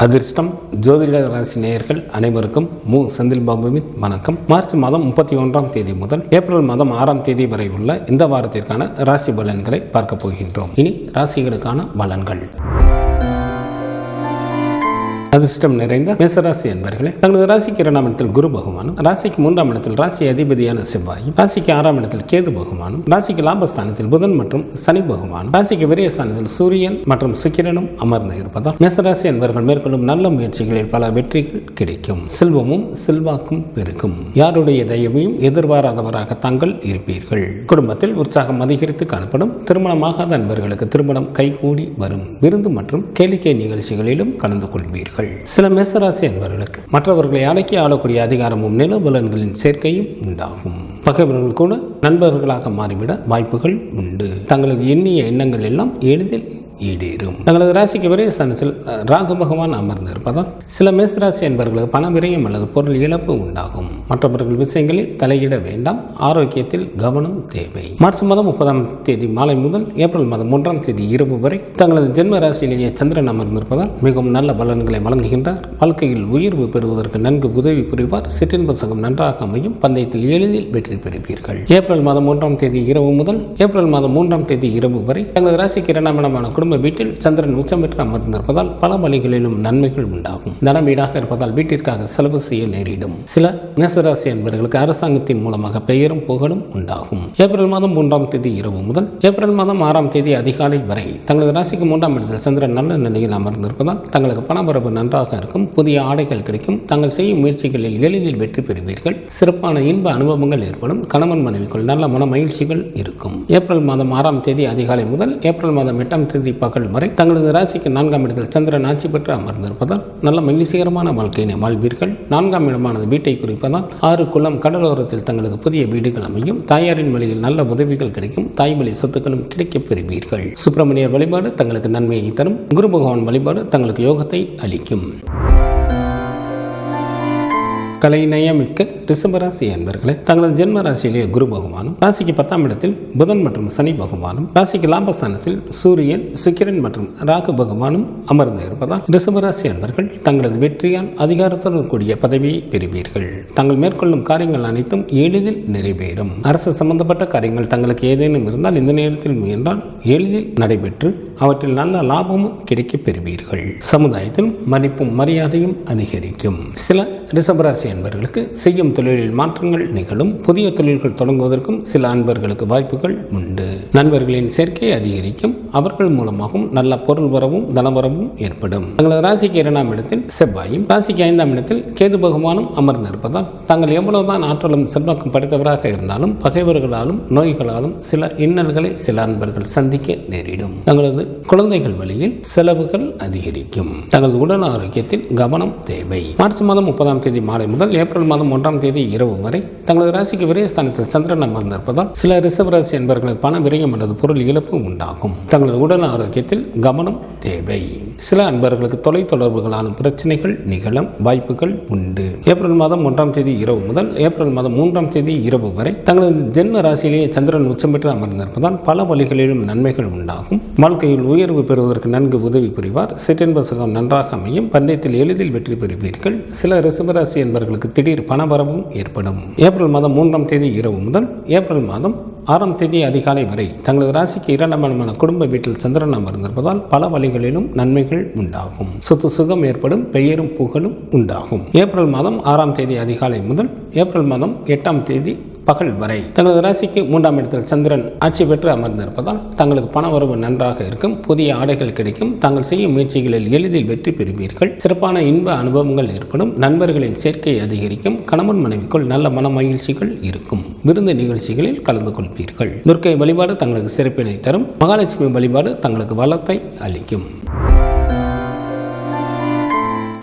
அதிர்ஷ்டம் ஜோதிட ராசி நேயர்கள் அனைவருக்கும் செந்தில் பாபுவின் வணக்கம். மார்ச் மாதம் 31ஆம் தேதி முதல் ஏப்ரல் மாதம் 6ஆம் தேதி வரை உள்ள இந்த வாரத்திற்கான ராசி பலன்களை பார்க்க போகின்றோம். இனி ராசிகளுக்கான பலன்கள். அதிர்ஷ்டம் நிறைந்த மேசராசி என்பர்களே, தங்களது ராசிக்கு 2ஆம் இடத்தில் குரு பகவானும், ராசிக்கு 3ஆம் இடத்தில் ராசி அதிபதியான செவ்வாயும், ராசிக்கு 6ஆம் இடத்தில் கேது பகவானும், ராசிக்கு லாபஸ்தானத்தில் புதன் மற்றும் சனி பகவானும், ராசிக்கு விரயஸ்தானத்தில் சூரியன் மற்றும் சுக்கிரனும் அமர்ந்து இருப்பதால் மேசராசி என்பவர்கள் மேற்கொள்ளும் நல்ல முயற்சிகளில் பல வெற்றிகள் கிடைக்கும். செல்வமும் செல்வாக்கும் பெருகும். யாருடைய தயவையும் எதிர்பாராதவராக தாங்கள் இருப்பீர்கள். குடும்பத்தில் உற்சாகம் அதிகரித்து காணப்படும். திருமணமாகாத அன்பர்களுக்கு திருமணம் கைகூடி வரும். விருந்து மற்றும் கேளிக்கை நிகழ்ச்சிகளிலும் கலந்து கொள்வீர்கள். சில மேசராசி என்பவர்களுக்கு மற்றவர்களை அடக்கி ஆளக்கூடிய அதிகாரமும் நிலபலன்களின் சேர்க்கையும் உண்டாகும். பகைவர்கள் கூட நண்பர்களாக மாறிவிட வாய்ப்புகள் உண்டு. தங்களது எண்ணிய எண்ணங்கள் எல்லாம் எளிதில் ஈடேறும். தங்களது ராசிக்கு விரயஸ்தானத்தில் ராகு பகவான் அமர்ந்து இருப்பதால் சில மேசராசி என்பவர்களுக்கு பண விரயம் அல்லது பொருள் இழப்பு உண்டாகும். மற்றவர்கள் விஷயங்களில் தலையிட வேண்டாம். ஆரோக்கியத்தில் கவனம் தேவை. மார்ச் மாதம் 30ஆம் தேதி மாலை முதல் ஏப்ரல் மாதம் 1ஆம் தேதி இரவு வரை தங்களது ஜென்ம ராசியிலேயே சந்திரன் அமர்ந்திருப்பதால் மிகவும் நல்ல பலன்களை வழங்குகின்றார். வாழ்க்கையில் உயர்வு பெறுவதற்கு நன்கு உதவி புரிவார். சிற்றின்ப சுகம் நன்றாக அமையும். பந்தயத்தில் எளிதில் வெற்றி பெறுவீர்கள். ஏப்ரல் மாதம் 1ஆம் தேதி இரவு முதல் ஏப்ரல் மாதம் 3ஆம் தேதி இரவு வரை தங்களது ராசிக்கு 2ஆம் இடமான குடும்ப வீட்டில் சந்திரன் உச்சம் பெற்று அமர்ந்திருப்பதால் பல வழிகளிலும் நன்மைகள் உண்டாகும். தனம் வீடாக இருப்பதால் வீட்டிற்காக செலவு செய்ய நேரிடும். சில மேசராசி என்பவர்களுக்கு அரசாங்கத்தின் மூலமாக பெயரும் புகழும் உண்டாகும். ஏப்ரல் மாதம் 3ஆம் தேதி இரவு முதல் ஏப்ரல் மாதம் 6ஆம் தேதி அதிகாலை வரை தங்களது ராசிக்கு 3ஆம் இடத்தில் சந்திரன் நல்ல நிலையில் அமர்ந்திருப்பதால் தங்களுக்கு பணவரவு நன்றாக இருக்கும். புதிய ஆடைகள் கிடைக்கும். தாங்கள் செய்யும் முயற்சிகளில் எளிதில் வெற்றி பெறுவீர்கள். சிறப்பான இன்ப அனுபவங்கள் ஏற்படும். கணவன் மனைவிக்குள் நல்ல மன மகிழ்ச்சிகள் இருக்கும். ஏப்ரல் மாதம் 6ஆம் தேதி அதிகாலை முதல் ஏப்ரல் மாதம் 8ஆம் தேதி பகல் வரை தங்களது ராசிக்கு 4ஆம் இடத்தில் சந்திரன் ஆட்சி பெற்று அமர்ந்திருப்பதால் நல்ல மகிழ்ச்சிகரமான வாழ்க்கையினை வாழ்வீர்கள். 4ஆம் இடமானது வீட்டை குறிப்பதால் 6 குளம் கடலோரத்தில் தங்களுக்கு புதிய வீடுகள் அமையும். தாயாரின் வழியில் நல்ல உதவிகள் கிடைக்கும். தாய் வழி சொத்துக்களும் கிடைக்கப் பெறுவீர்கள். சுப்பிரமணியர் வழிபாடு தங்களுக்கு நன்மையை தரும். குரு பகவான் வழிபாடு தங்களுக்கு யோகத்தை அளிக்கும். கலைநயமிக்க ரிஷபராசி என்பர்களே, தங்களது ஜென்ம ராசியிலேயே குரு பகவானும், ராசிக்கு 10ஆம் இடத்தில் புதன் மற்றும் சனி பகவானும், ராசிக்கு லாபஸ்தானத்தில் சூரியன் சுக்கிரன் மற்றும் ராகு பகவானும் அமர்ந்து இருப்பதால் ரிஷபராசி என்பர்கள் தங்களது வெற்றியால் அதிகாரத்துடன் கூடிய பதவியை பெறுவீர்கள். தாங்கள் மேற்கொள்ளும் காரியங்கள் அனைத்தும் எளிதில் நிறைவேறும். அரசு சம்பந்தப்பட்ட காரியங்கள் தங்களுக்கு ஏதேனும் இருந்தால் இந்த நேரத்தில் முயன்றால் எளிதில் நடைபெற்று அவற்றில் நல்ல லாபமும் கிடைக்கப் பெறுவீர்கள். சமுதாயத்தில் மதிப்பும் மரியாதையும் அதிகரிக்கும். சில ரிஷபராசி என்பவர்களுக்கு செய்யும் தொழிலில் மாற்றங்கள் நிகழும். புதிய தொழில்கள் தொடங்குவதற்கும் சில அன்பர்களுக்கு வாய்ப்புகள் உண்டு. நண்பர்களின் சேர்க்கை அதிகரிக்கும். அவர்கள் மூலமாகவும் நல்ல பொருள் வரவும் தனவரவும் ஏற்படும். தங்களது ராசிக்கு 2ஆம் இடத்தில் செவ்வாயும், ராசிக்கு 5ஆம் இடத்தில் கேது பகவானும் அமர்ந்து இருப்பதால் தாங்கள் எவ்வளவுதான் ஆற்றலும் செல்வாக்கும் படைத்தவராக இருந்தாலும் பகைவர்களாலும் நோய்களாலும் சில இன்னல்களை சில அன்பர்கள் சந்திக்க நேரிடும். தங்களது குழந்தைகள் வழியில் செலவுகள் அதிகரிக்கும். தங்களது உடல் ஆரோக்கியத்தில் கவனம் தேவை. மார்ச் மாதம் 30ஆம் தேதி மாலை முதல் ஏப்ரல் மாதம் 1ஆம் தேதி இரவு வரை தங்களது ராசிக்கு விரயஸ்தானத்தில் சந்திரன் அமர்ந்திருப்பதால் சில ரிஷபராசி என்பவர்களுக்கு பண விரயம் அல்லது பொருள் இழப்பு உண்டாகும். தங்களது உடல் ஆரோக்கியத்தில் கவனம் தேவை. சில அன்பர்களுக்கு தொலைத்தொடர்புகளான பிரச்சனைகள் நிகழும் வாய்ப்புகள் உண்டு. ஏப்ரல் மாதம் 1ஆம் தேதி இரவு முதல் ஏப்ரல் மாதம் 3ஆம் தேதி இரவு வரை தங்களது ஜென்ம ராசியிலேயே சந்திரன் உச்சம் பெற்று அமர்ந்திருப்பதால் பல வழிகளிலும் நன்மைகள் உண்டாகும். வாழ்க்கையில் உயர்வு பெறுவதற்கு நன்கு உதவி புரிவார். சிற்றின்ப சுகம் நன்றாக அமையும். பந்தயத்தில் எளிதில் வெற்றி பெறுவீர்கள். சில ரிஷபராசி என்பவர்களுக்கு திடீர் பணவரவும் ஏற்படும். ஏப்ரல் மாதம் 3ஆம் தேதி இரவு முதல் ஏப்ரல் மாதம் 6ஆம் தேதி அதிகாலை வரை தங்களது ராசிக்கு 2ஆம் இடமான குடும்ப வீட்டில் சந்திரன் அமர்ந்திருப்பதால் பல வழிகளிலும் நன்மைகள் உண்டாகும். சொத்து சுகம் ஏற்படும். பெயரும் புகழும் உண்டாகும். ஏப்ரல் மாதம் 6ஆம் தேதி அதிகாலை முதல் ஏப்ரல் மாதம் 8ஆம் தேதி பகல் வரை தங்களது ராசிக்கு 3ஆம் இடத்தில் சந்திரன் ஆட்சி பெற்று அமர்ந்திருப்பதால் தங்களுக்கு பண வரவு நன்றாக இருக்கும். புதிய ஆடைகள் கிடைக்கும். தாங்கள் செய்யும் முயற்சிகளில் எளிதில் வெற்றி பெறுவீர்கள். சிறப்பான இன்ப அனுபவங்கள் ஏற்படும். நண்பர்களின் சேர்க்கை அதிகரிக்கும். கணவன் மனைவிக்குள் நல்ல மன மகிழ்ச்சிகள் இருக்கும். விருந்து நிகழ்ச்சிகளில் கலந்து கொள்வீர்கள். துர்க்கை வழிபாடு தங்களுக்கு சிறப்பினை தரும். மகாலட்சுமி வழிபாடு தங்களுக்கு வளத்தை அளிக்கும்.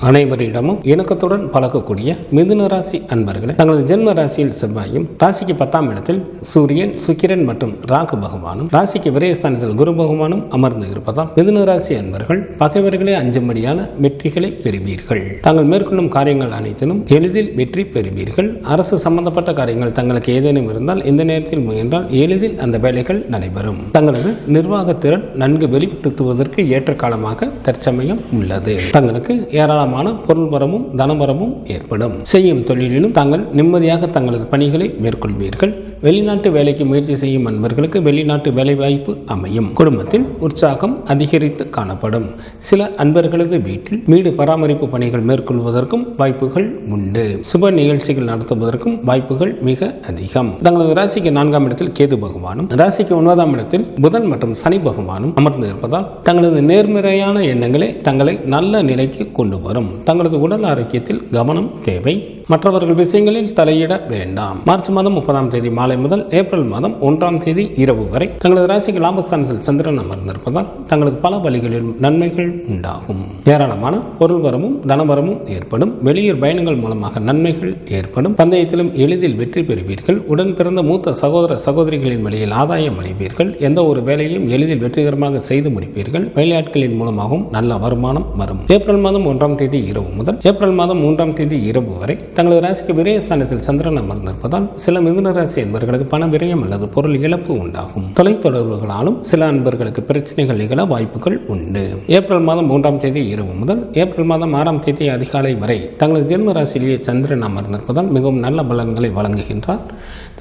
அனைவரிடமும் இணக்கத்துடன் பழகக்கூடிய மிதுன ராசி அன்பர்களே, தங்களது ஜென்ம ராசியில் செவ்வாயும், ராசிக்கு 10ஆம் இடத்தில் சூரியன், சுக்கிரன் மற்றும் ராகு பகவானும், ராசிக்கு விரயஸ்தானத்தில் குரு பகவானும் அமர்ந்து இருப்பதால் மிதுன ராசி அன்பர்கள் பகைவர்களே அஞ்சும்படியான வெற்றிகளை பெறுவீர்கள். தாங்கள் மேற்கொள்ளும் காரியங்கள் அனைத்திலும் எளிதில் வெற்றி பெறுவீர்கள். அரசு சம்பந்தப்பட்ட காரியங்கள் தங்களுக்கு ஏதேனும் இருந்தால் இந்த நேரத்தில் முயன்றால் எளிதில் அந்த வேலைகள் நடைபெறும். தங்களது நிர்வாக திறன் நன்கு வெளிப்படுத்துவதற்கு ஏற்ற காலமாக தற்சமயம் உள்ளது. தங்களுக்கு ஏராளமான பொருள் வரமும் தனவரமும் ஏற்படும். செய்யும் தொழிலிலும் தாங்கள் நிம்மதியாக தங்களது பணிகளை மேற்கொள்வீர்கள். வெளிநாட்டு வேலைக்கு முயற்சி செய்யும் அன்பர்களுக்கு வெளிநாட்டு வேலை வாய்ப்பு அமையும். குடும்பத்தில் உற்சாகம் அதிகரித்து காணப்படும். சில அன்பர்களது வீட்டில் வீடு பராமரிப்பு பணிகள் மேற்கொள்வதற்கும் வாய்ப்புகள் உண்டு. சுப நிகழ்ச்சிகள் நடத்துவதற்கும் வாய்ப்புகள் மிக அதிகம். தங்களது ராசிக்கு 4ஆம் இடத்தில் கேது பகவானும், ராசிக்கு 9ஆம் இடத்தில் புதன் மற்றும் சனி பகவானும் அமர்ந்து இருப்பதால் தங்களது நேர்மறையான எண்ணங்களே தங்களை நல்ல நிலைக்கு கொண்டு வரும். தங்களது உடல் ஆரோக்கியத்தில் கவனம் தேவை. மற்றவர்கள் விஷயங்களில் தலையிட வேண்டாம். மார்ச் மாதம் 30ஆம் தேதி மாலை முதல் ஏப்ரல் மாதம் 1ஆம் தேதி இரவு வரை தங்களது ராசிக்கு லாபஸ்தானத்தில் சந்திரன் அமர்ந்திருப்பதால் தங்களுக்கு பல வழிகளில் நன்மைகள் உண்டாகும். ஏராளமான பொருள் வரமும் தனவரமும் ஏற்படும். வெளியூர் பயணங்கள் மூலமாக நன்மைகள் ஏற்படும். பந்தயத்திலும் எளிதில் வெற்றி பெறுவீர்கள். உடன் பிறந்த மூத்த சகோதர சகோதரிகளின் வழியில் ஆதாயம் அடைவீர்கள். எந்த ஒரு வேலையும் எளிதில் வெற்றிகரமாக செய்து முடிப்பீர்கள். வேலையாட்களின் மூலமாகவும் நல்ல வருமானம் வரும். ஏப்ரல் மாதம் 1ஆம் தேதி இரவு முதல் ஏப்ரல் மாதம் 3ஆம் தேதி இரவு வரை தங்களது ராசிக்கு விரயஸ்தானத்தில் சந்திரன் அமர்ந்திருப்பதால் சில மிதுன ராசி என்பவர்களுக்கு பண விரயம் அல்லது பொருள் இழப்பு உண்டாகும். தொலைத்தொடர்புகளாலும் சில அன்பர்களுக்கு பிரச்சனைகள் நிகழ வாய்ப்புகள் உண்டு. ஏப்ரல் மாதம் 3ஆம் தேதி இரவு முதல் ஏப்ரல் மாதம் 6ஆம் தேதி அதிகாலை வரை தங்களது ஜென்ம ராசியிலேயே சந்திரன் அமர்ந்திருப்பதால் மிகவும் நல்ல பலன்களை வழங்குகின்றார்.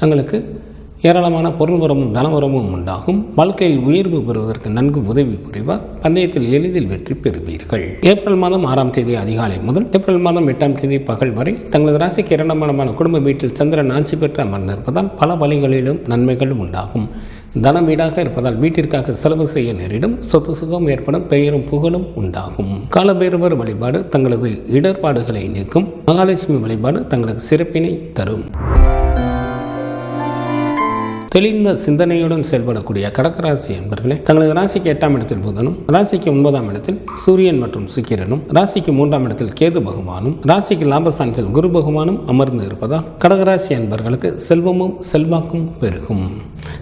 தங்களுக்கு ஏராளமான பொருள் வரமும் தனவரமும் உண்டாகும். வாழ்க்கையில் உயர்வு பெறுவதற்கு நன்கு உதவி புரிவார். பந்தயத்தில் எளிதில் வெற்றி பெறுவீர்கள். ஏப்ரல் மாதம் 6ஆம் தேதி அதிகாலை முதல் ஏப்ரல் மாதம் 8ஆம் தேதி பகல் வரை தங்களது ராசிக்கு 2ஆம் இடமான குடும்ப வீட்டில் சந்திரன் ஆட்சி பெற்று அமர்ந்திருப்பதால் பல வழிகளிலும் நன்மைகள் உண்டாகும். தன வீடாக இருப்பதால் வீட்டிற்காக செலவு செய்ய நேரிடும். சொத்து சுகம் ஏற்படும். பெயரும் புகழும் உண்டாகும். காலபைரவர் வழிபாடு தங்களது இடர்பாடுகளை நீக்கும். மகாலட்சுமி வழிபாடு தங்களுக்கு சிறப்பினை தரும். தெளிந்த சிந்தனையுடன் செயல்படக்கூடிய கடகராசி என்பர்களே, தங்களது ராசிக்கு 8ஆம் இடத்தில் புதனும், ராசிக்கு 9ஆம் இடத்தில் சூரியன் மற்றும் சுக்கிரனும், ராசிக்கு 3ஆம் இடத்தில் கேது பகவானும், ராசிக்கு லாபஸ்தானத்தில் குரு பகவானும் அமர்ந்து இருப்பதால் கடகராசி என்பர்களுக்கு செல்வமும் செல்வாக்கும் பெருகும்.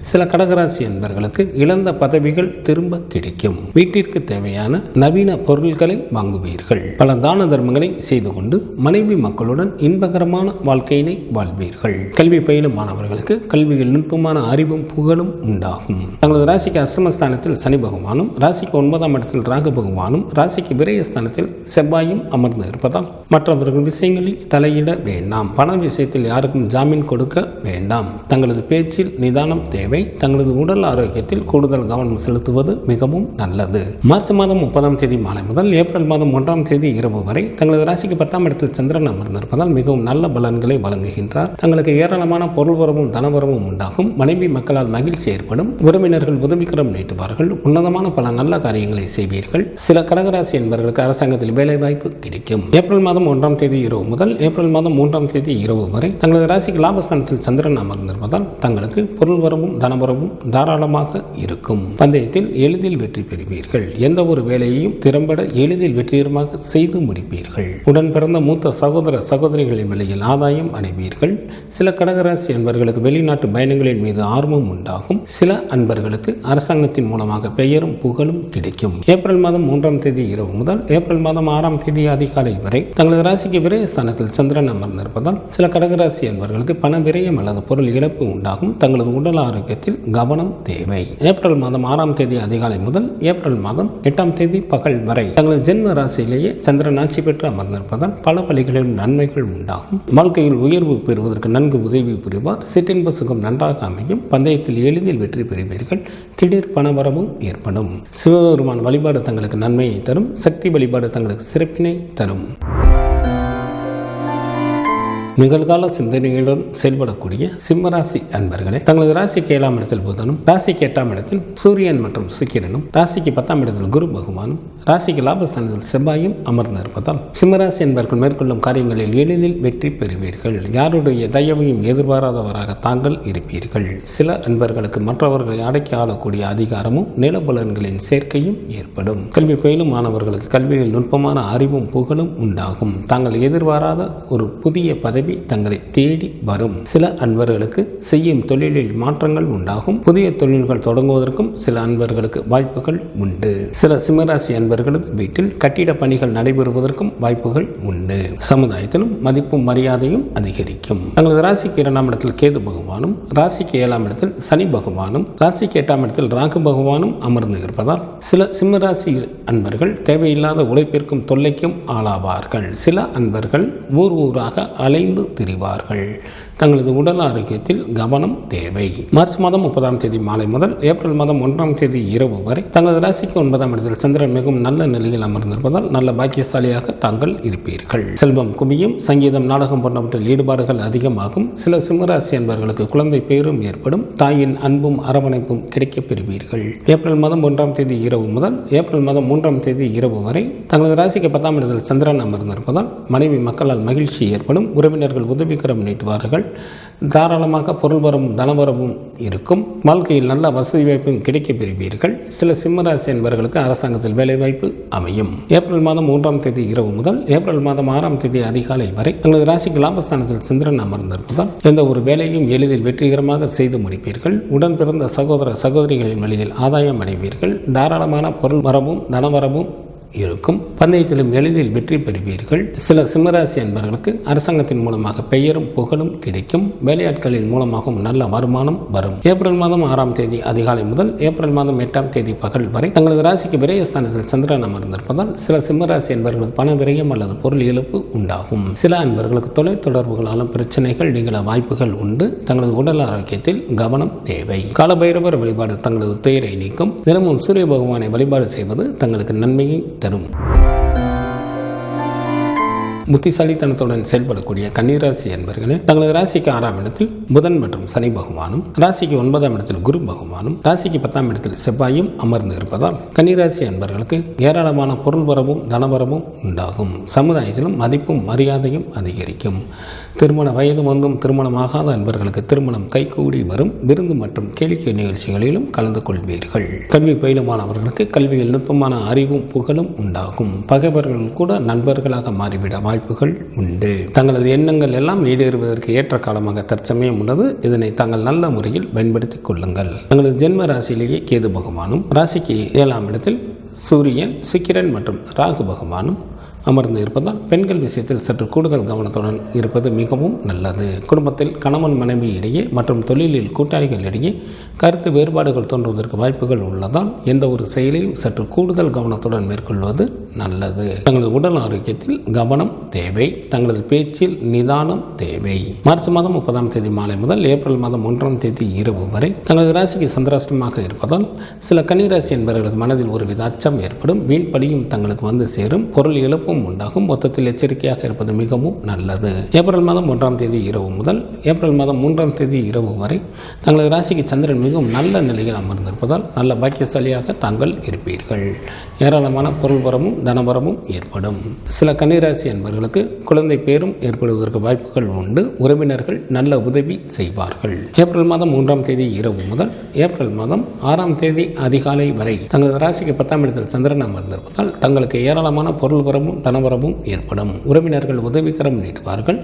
சில கடகராசி என்பர்களுக்கு இழந்த பதவிகள் திரும்ப கிடைக்கும். வீட்டிற்கு தேவையான நவீன பொருட்களை வாங்குவீர்கள். பல தான தர்மங்களை செய்து கொண்டு மனைவி மக்களுடன் இன்பகரமான வாழ்க்கையினை வாழ்வீர்கள். கல்வி பயிலும் மாணவர்களுக்கு கல்வியில் நுட்பமான அறிவும் புகழும் உண்டாகும். தங்களது ராசிக்கு அஷ்டமஸ்தானத்தில் சனி பகவானும், ராசிக்கு 9ஆம் இடத்தில் ராகு பகவானும், ராசிக்கு விரயஸ்தானத்தில் செவ்வாயும் அமர்ந்து இருப்பதால் மற்றவர்கள் விஷயங்களில் தலையிட வேண்டாம். பண விஷயத்தில் யாருக்கும் ஜாமீன் கொடுக்க வேண்டாம். தங்களது பேச்சில் நிதானம் தேவை. தங்களது உடல் ஆரோக்கியத்தில் கூடுதல் கவனம் செலுத்துவது மிகவும் நல்லது. மார்ச் மாதம் 30ஆம் தேதி மாலை முதல் ஏப்ரல் மாதம் 1ஆம் தேதி இரவு வரை தங்களது ராசிக்கு 10ஆம் இடத்தில் சந்திரன் அமர்ந்திருப்பதால் மிகவும் நல்ல பலன்களை வழங்குகின்றார். தங்களுக்கு ஏராளமான பொருள் வரமும் தனவரமும் உண்டாகும். மனைவி மக்களால் மகிழ்ச்சி ஏற்படும். உறவினர்கள் உதவிக்கரம் நீட்டுவார்கள். உன்னதமான பல நல்ல காரியங்களை செய்வீர்கள். சில கடகராசி என்பவர்களுக்கு அரசாங்கத்தில் வேலை வாய்ப்பு கிடைக்கும். ஏப்ரல் மாதம் 1ஆம் தேதி இரவு முதல் ஏப்ரல் மாதம் 3ஆம் தேதி இரவு வரை தங்களது ராசிக்கு லாபஸ்தானத்தில் சந்திரன் அமர்ந்திருப்பதால் தங்களுக்கு பொருள் வரமும் தனவரமும் தாராளமாக இருக்கும். பந்தயத்தில் எளிதில் வெற்றி பெறுவீர்கள். எந்த ஒரு வேலையையும் திறம்பட எளிதில் வெற்றிகரமாக செய்து முடிப்பீர்கள். உடன் பிறந்த மூத்த சகோதர சகோதரிகளின் வழியில் ஆதாயம் அடைவீர்கள். சில கடகராசி என்பவர்களுக்கு வெளிநாட்டு பயணங்களின் மீது ஆர்வம் உண்டாகும். சில அன்பர்களுக்கு அரசாங்கத்தின் மூலமாக பெயரும் புகழும் கிடைக்கும். ஏப்ரல் மாதம் 3ஆம் தேதி இரவு முதல் ஏப்ரல் மாதம் 6ஆம் தேதி அதிகாலை வரை தங்களது ராசிக்கு விரயஸ்தானத்தில் சந்திரன் அமர்ந்திருப்பதால் சில கடகராசி என்பவர்களுக்கு பண விரயம் அல்லது பொருள் இழப்பு உண்டாகும். தங்களது உடல் ஆரோக்கியத்தில் கவனம் தேவை. ஏப்ரல் மாதம் 6ஆம் தேதி அதிகாலை முதல் ஏப்ரல் மாதம் 8ஆம் தேதி பகல் வரை தங்களது ஜென்ம ராசியிலேயே சந்திரன் ஆட்சி பெற்று அமர்ந்திருப்பதால் பல வழிகளிலும் நன்மைகள் உண்டாகும். வாழ்க்கையில் உயர்வு பெறுவதற்கு நன்கு உதவி புரிவார். சிற்றின்ப சுகம் நன்றாக அமையும். பந்தயத்தில் எளிதில் வெற்றி பெறுவீர்கள். திடீர் பணவரவும் ஏற்படும். சிவபெருமான் வழிபாடு தங்களுக்கு நன்மையை தரும். சக்தி வழிபாடு தங்களுக்கு சிறப்பினை தரும். நிகழ்கால சிந்தனைகளுடன் செயல்படக்கூடிய சிம்மராசி அன்பர்களே, தங்களது ராசிக்கு 7ஆம் இடத்தில் புதனும், ராசிக்கு 8ஆம் இடத்தில் சூரியன் மற்றும் சுக்கிரனும், ராசிக்கு 10ஆம் இடத்தில் குரு பகவானும், ராசிக்கு லாபஸ்தானத்தில் செவ்வாயும் அமர்ந்து இருப்பதால் சிம்மராசி என்பவர்கள் மேற்கொள்ளும் காரியங்களில் எளிதில் வெற்றி பெறுவீர்கள். யாருடைய தயவையும் எதிர்பாராதவராக தாங்கள் இருப்பீர்கள். சில அன்பர்களுக்கு மற்றவர்களை அடக்கி ஆளக்கூடிய அதிகாரமும் நிலபலன்களின் சேர்க்கையும் ஏற்படும். கல்வி பயிலும் மாணவர்களுக்கு கல்வியில் நுட்பமான அறிவும் புகழும் உண்டாகும். தாங்கள் எதிர்பாராத ஒரு புதிய பதவி தங்களை தேடி வரும். சில அன்பர்களுக்கு செய்யும் தொழிலில் மாற்றங்கள் உண்டாகும். புதிய தொழில்கள் தொடங்குவதற்கும் சில அன்பர்களுக்கு வாய்ப்புகள் உண்டு. சில சிம்மராசி அன்பர்களது வீட்டில் கட்டிட பணிகள் நடைபெறுவதற்கும் வாய்ப்புகள் உண்டு. சமுதாயத்திலும் மதிப்பும் மரியாதையும் அதிகரிக்கும். தங்களது ராசிக்கு 2ஆம் இடத்தில் கேது பகவானும், ராசிக்கு 7ஆம் இடத்தில் சனி பகவானும், ராசிக்கு 8ஆம் இடத்தில் ராகு பகவானும் அமர்ந்து இருப்பதால் சில சிம்மராசி அன்பர்கள் தேவையில்லாத உழைப்பிற்கும் தொல்லைக்கும் ஆளாவார்கள். சில அன்பர்கள் ஊராக அலைந்து திரிவார்கள். தங்களது உடல் ஆரோக்கியத்தில் கவனம் தேவை. மார்ச் மாதம் 30ஆம் தேதி மாலை முதல் ஏப்ரல் மாதம் 1ஆம் தேதி இரவு வரை தங்களது ராசிக்கு 9ஆம் இடத்தில் சந்திரன் மிகவும் நல்ல நிலையில் அமர்ந்திருப்பதால் நல்ல பாக்கியசாலியாக தாங்கள் இருப்பீர்கள். செல்வம் குவியும். சங்கீதம், நாடகம் போன்றவற்றில் ஈடுபாடுகள் அதிகமாகும். சில சிம்மராசி என்பவர்களுக்கு குழந்தை பேரும் ஏற்படும். தாயின் அன்பும் அரவணைப்பும் கிடைக்கப் பெறுவீர்கள். ஏப்ரல் மாதம் 1ஆம் தேதி இரவு முதல் ஏப்ரல் மாதம் 3ஆம் தேதி இரவு வரை தங்களது ராசிக்கு 10ஆம் இடத்தில் சந்திரன் அமர்ந்திருப்பதால் மனைவி மக்களால் மகிழ்ச்சி ஏற்படும். உறவினர்கள் உதவிகரம் நீட்டுவார்கள். தாராளமாக பொருள் வரவும் தனவரவும் இருக்கும். வாழ்க்கையில் நல்ல வசதி வாய்ப்பும் கிடைக்கப் பெறுவீர்கள். சில சிம்மராசி என்பவர்களுக்கு அரசாங்கத்தில் வேலைவாய்ப்பு அமையும். ஏப்ரல் மாதம் 3ஆம் தேதி இரவு முதல் ஏப்ரல் மாதம் 6ஆம் தேதி அதிகாலை வரை தங்களது ராசிக்கு லாபஸ்தானத்தில் சந்திரன் அமர்ந்திருப்பதால் எந்த ஒரு வேலையும் எளிதில் வெற்றிகரமாக செய்து முடிப்பீர்கள். உடன் பிறந்த சகோதர சகோதரிகளின் வழியில் ஆதாயம் அடைவீர்கள். தாராளமான பொருள் வரவும் தனவரவும் இருக்கும். பந்தயத்திலும் எளிதில் வெற்றி பெறுவீர்கள். சில சிம்மராசி என்பவர்களுக்கு அரசாங்கத்தின் மூலமாக பெயரும் புகழும் கிடைக்கும். வேலையாட்களின் மூலமாகவும் நல்ல வருமானம் வரும். ஏப்ரல் மாதம் 6ஆம் தேதி அதிகாலை முதல் ஏப்ரல் மாதம் 8ஆம் தேதி பகல் வரை தங்களது ராசிக்கு விரயஸ்தானத்தில் சந்திரன் அமர்ந்திருப்பதால் சில சிம்மராசி என்பவர்களுக்கு பண விரயம் அல்லது பொருள் இழப்பு உண்டாகும். சில அன்பர்களுக்கு தொலைத் தொடர்புகளாலும் பிரச்சனைகள் நிகழ வாய்ப்புகள் உண்டு. தங்களது உடல் ஆரோக்கியத்தில் கவனம் தேவை. காலபைரவர் வழிபாடு தங்களது துயரை நீக்கும். தினமும் சூரிய பகவானை வழிபாடு செய்வது தங்களுக்கு நன்மையை தரும். புத்திசாலித்தனத்துடன் செயல்படக்கூடிய கன்னிராசி என்பர்களே, தங்களது ராசிக்கு 6ஆம் இடத்தில் புதன் மற்றும் சனி பகவானும், ராசிக்கு 9ஆம் இடத்தில் குரு பகவானும், ராசிக்கு 10ஆம் இடத்தில் செவ்வாயும் அமர்ந்து இருப்பதால் கன்னிராசி என்பர்களுக்கு ஏராளமான பொருள் வரவும் தனவரவும் உண்டாகும். சமுதாயத்திலும் மதிப்பும் மரியாதையும் அதிகரிக்கும். திருமண வயது வந்தும் திருமணமாகாத அன்பர்களுக்கு திருமணம் கைகூடி வரும். விருந்து மற்றும் கேளிக்கை நிகழ்ச்சிகளிலும் கலந்து கொள்வீர்கள். கல்வி பயிலுமானவர்களுக்கு கல்வியில் நுட்பமான அறிவும் புகழும் உண்டாகும். பகைவர்கள் கூட நண்பர்களாக மாறிவிட வாய்ப்புகள் உண்டு. தங்களது எண்ணங்கள் எல்லாம் ஈடேறுவதற்கு ஏற்ற காலமாக தற்சமயம் உள்ளது. இதனை தாங்கள் நல்ல முறையில் பயன்படுத்திக் கொள்ளுங்கள். தங்களது ஜென்ம ராசியிலேயே கேது பகவானும், ராசிக்கு 7ஆம் இடத்தில் சூரியன், சுக்கிரன் மற்றும் ராகு பகவானும் அமர்ந்து இருப்பதால் பெண்கள் விஷயத்தில் சற்று கூடுதல் கவனத்துடன் இருப்பது மிகவும் நல்லது. குடும்பத்தில் கணவன் மனைவி இடையே மற்றும் தொழிலில் கூட்டாளிகள் இடையே கருத்து வேறுபாடுகள் தோன்றுவதற்கு வாய்ப்புகள் உள்ளதால் எந்த ஒரு செயலையும் சற்று கூடுதல் கவனத்துடன் மேற்கொள்வது நல்லது. தங்களது உடல் ஆரோக்கியத்தில் கவனம் தேவை. தங்களது பேச்சில் நிதானம் தேவை. மார்ச் மாதம் 30ஆம் தேதி மாலை முதல் ஏப்ரல் மாதம் 1ஆம் தேதி இரவு வரை தங்களது ராசிக்கு சந்திராஷ்டமாக இருப்பதால் சில கன்னிராசி என்பவர்களது மனதில் ஒருவித அச்சம் ஏற்படும். வீண் படியும் தங்களுக்கு வந்து சேரும். பொருள் இழப்பும் உண்டாகும். மொத்தத்தில் எச்சரிக்கையாக இருப்பது மிகவும் நல்லது. ஏப்ரல் மாதம் 1ஆம் தேதி இரவு முதல் ஏப்ரல் மாதம் 3ஆம் தேதி இரவு வரை தங்களது ராசிக்கு சந்திரன் மிகவும் நல்ல நிலையில் அமர்ந்திருப்பதால் நல்ல பாக்கியசாலியாக தாங்கள் இருப்பீர்கள். ஏராளமான பொருள் வரமும் தனவரமும் ஏற்படும். சில கன்னிராசி என்பவர்களுக்கு குழந்தை பேரும் ஏற்படுவதற்கு வாய்ப்புகள் உண்டு. உறவினர்கள் நல்ல உதவி செய்வார்கள். ஏப்ரல் மாதம் 3ஆம் தேதி இரவு முதல் ஏப்ரல் மாதம் 6ஆம் தேதி அதிகாலை வரை தங்களது ராசிக்கு 10ஆம் இடத்தில் சந்திரன் அமர்ந்திருப்பதால் தங்களுக்கு ஏராளமான பொருள் வரமும் தனவரவும் ஏற்படும். உறவினர்கள் உதவிகரம் நீட்டுவார்கள்.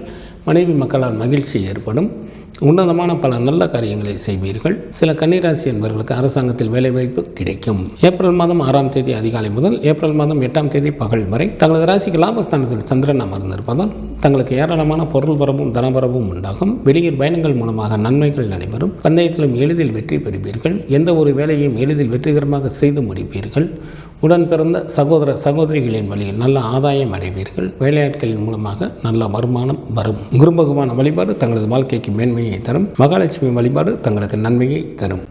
மனைவி மக்களால் மகிழ்ச்சி ஏற்படும். உன்னதமான பல நல்ல காரியங்களை செய்வீர்கள். சில கன்னிராசி என்பவர்களுக்கு அரசாங்கத்தில் வேலைவாய்ப்பு கிடைக்கும். ஏப்ரல் மாதம் 6ஆம் தேதி அதிகாலை முதல் ஏப்ரல் மாதம் 8ஆம் தேதி பகல் வரை தங்களது ராசிக்கு லாபஸ்தானத்தில் சந்திரன் அமர்ந்திருப்பதால் தங்களுக்கு ஏராளமான பொருள் வரவும் தனவரவும் உண்டாகும். வெளியில் பயணங்கள் மூலமாக நன்மைகள் நடைபெறும். பந்தயத்திலும் எளிதில் வெற்றி பெறுவீர்கள். எந்த ஒரு வேலையும் எளிதில் வெற்றிகரமாக செய்து முடிப்பீர்கள். உடன் பிறந்த சகோதர சகோதரிகளின் வழியில் நல்ல ஆதாயம் அடைவீர்கள். வேலையாட்களின் மூலமாக நல்ல வருமானம் வரும். குரு பகவான் வழிபாடு தங்களது வாழ்க்கைக்கு மேன்மையை தரும். மகாலட்சுமி வழிபாடு தங்களுக்கு நன்மையை தரும்.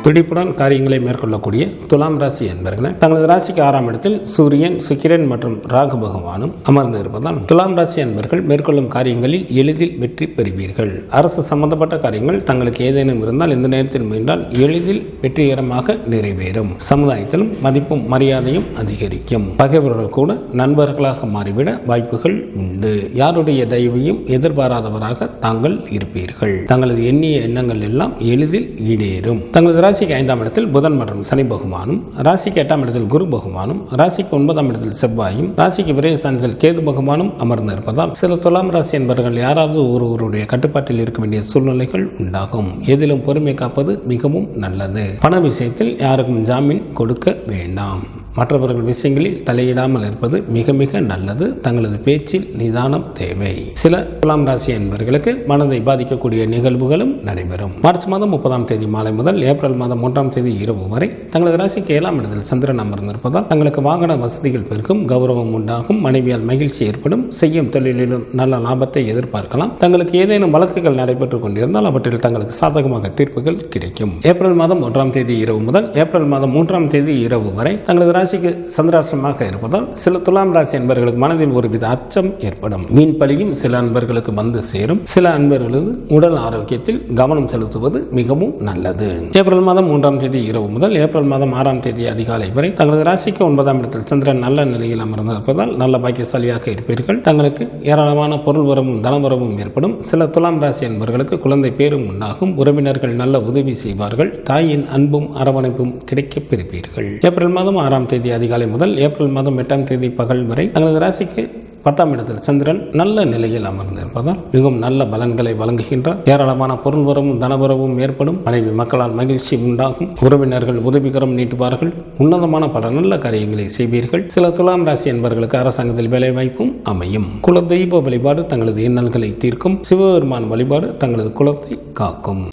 துடிப்புடன் காரியங்களை மேற்கொள்ளக்கூடிய துலாம் ராசி என்பவர்கள் தங்களது ராசிக்கு 6ஆம் இடத்தில் சூரியன், சுக்கிரன் மற்றும் ராகு பகவானும் அமர்ந்து இருப்பதால் துலாம் ராசி என்பவர்கள் மேற்கொள்ளும் காரியங்களில் எளிதில் வெற்றி பெறுவீர்கள். அரசு சம்பந்தப்பட்ட காரியங்கள் தங்களுக்கு ஏதேனும் இருந்தால் இந்த நேரத்தில் முயன்றால் எளிதில் வெற்றிகரமாக நிறைவேறும். சமுதாயத்திலும் மதிப்பும் மரியாதையும் அதிகரிக்கும். பகைவர்கள் கூட நண்பர்களாக மாறிவிட வாய்ப்புகள் உண்டு. யாருடைய தயவையும் எதிர்பாராதவராக தாங்கள் இருப்பீர்கள். தங்களது எண்ணிய எண்ணங்கள் எல்லாம் எளிதில் ஈடேறும். தங்களது ராசிக்கு 5ஆம் இடத்தில் புதன் மற்றும் சனி பகவானும், ராசிக்கு 8ஆம் இடத்தில் குரு பகவானும், ராசிக்கு 9ஆம் இடத்தில் செவ்வாயும், ராசிக்கு விரயஸ்தானத்தில் கேது பகவானும் அமர்ந்து இருப்பதால் சில துலாம் ராசி என்பவர்கள் யாராவது ஒருவருடைய கட்டுப்பாட்டில் இருக்க வேண்டிய சூழ்நிலைகள் உண்டாகும். எதிலும் பொறுமை காப்பது மிகவும் நல்லது. பண விஷயத்தில் யாருக்கும் ஜாமீன் கொடுக்க வேண்டாம். மற்றவர்கள் விஷயங்களில் தலையிடாமல் இருப்பது மிக மிக நல்லது. தங்களது பேச்சில் நிதானம் தேவை. சில துலாம் ராசி என்பவர்களுக்கு மனதை பாதிக்கக்கூடிய நிகழ்வுகளும் நடைபெறும். மார்ச் மாதம் 30ஆம் தேதி மாலை முதல் ஏப்ரல் மாதம் 1ஆம் தேதி இரவு வரை தங்களது ராசிக்கு 7ஆம் இடத்தில் சந்திரன் அமர்ந்திருப்பதால் தங்களுக்கு வாகன வசதிகள் பெருக்கும், கௌரவம் உண்டாகும், மனைவியால் மகிழ்ச்சி ஏற்படும், செய்யும் தொழிலிலும் நல்ல லாபத்தை எதிர்பார்க்கலாம். தங்களுக்கு ஏதேனும் வழக்குகள் நடைபெற்றுக் கொண்டிருந்தால் அவற்றில் தங்களுக்கு சாதகமாக தீர்ப்புகள் கிடைக்கும். ஏப்ரல் மாதம் 1ஆம் தேதி இரவு முதல் ஏப்ரல் மாதம் 3ஆம் தேதி இரவு வரை தங்களது ராசிக்கு சந்திராஷ்டமாக இருப்பதால் சில துலாம் ராசி அன்பர்களுக்கு மனதில் ஒருவித அச்சம் ஏற்படும். மீன் பலியும் சில அன்பர்களுக்கு வந்து சேரும். சில அன்பர்களது உடல் ஆரோக்கியத்தில் கவனம் செலுத்துவது மிகவும் நல்லது. ஏப்ரல் மாதம் 3ஆம் தேதி இரவு முதல் ஏப்ரல் மாதம் 6ஆம் தேதி அதிகாலை வரை தங்களது ராசிக்கு 9ஆம் இடத்தில் சந்திரன் நல்ல நிலையில் அமர்ந்திருப்பதால் நல்ல பாக்கியசாலியாக இருப்பீர்கள். தங்களுக்கு ஏராளமான பொருள் வரவும் தனவரவும் ஏற்படும். சில துலாம் ராசி அன்பர்களுக்கு குழந்தை பேரும் உண்டாகும். உறவினர்கள் நல்ல உதவி செய்வார்கள். தாயின் அன்பும் அரவணைப்பும் கிடைக்கப் பெறுவீர்கள். ஏப்ரல் மாதம் 6ஆம் தேதி அதிகாலை முதல் ஏப்ரல் மாதம் 8ஆம் தேதி பகல் வரை தங்களது ராசிக்கு 10ஆம் இடத்தில் சந்திரன் நல்ல நிலையில் அமர்ந்திருப்பதால் மிகவும் நல்ல பலன்களை வழங்குகின்றார். ஏராளமான பொருள் வரவும் தனவரவும் ஏற்படும். மனைவி மக்களால் மகிழ்ச்சி உண்டாகும். உறவினர்கள் உதவிகரம் நீட்டுவார்கள். உன்னதமான பல நல்ல காரியங்களை செய்வீர்கள். சில துலாம் ராசி என்பவர்களுக்கு அரசாங்கத்தில் வேலை வாய்ப்பும் அமையும். குல தெய்வ வழிபாடு தங்களது இன்னல்களை தீர்க்கும். சிவபெருமான் வழிபாடு தங்களது குலத்தை காக்கும்.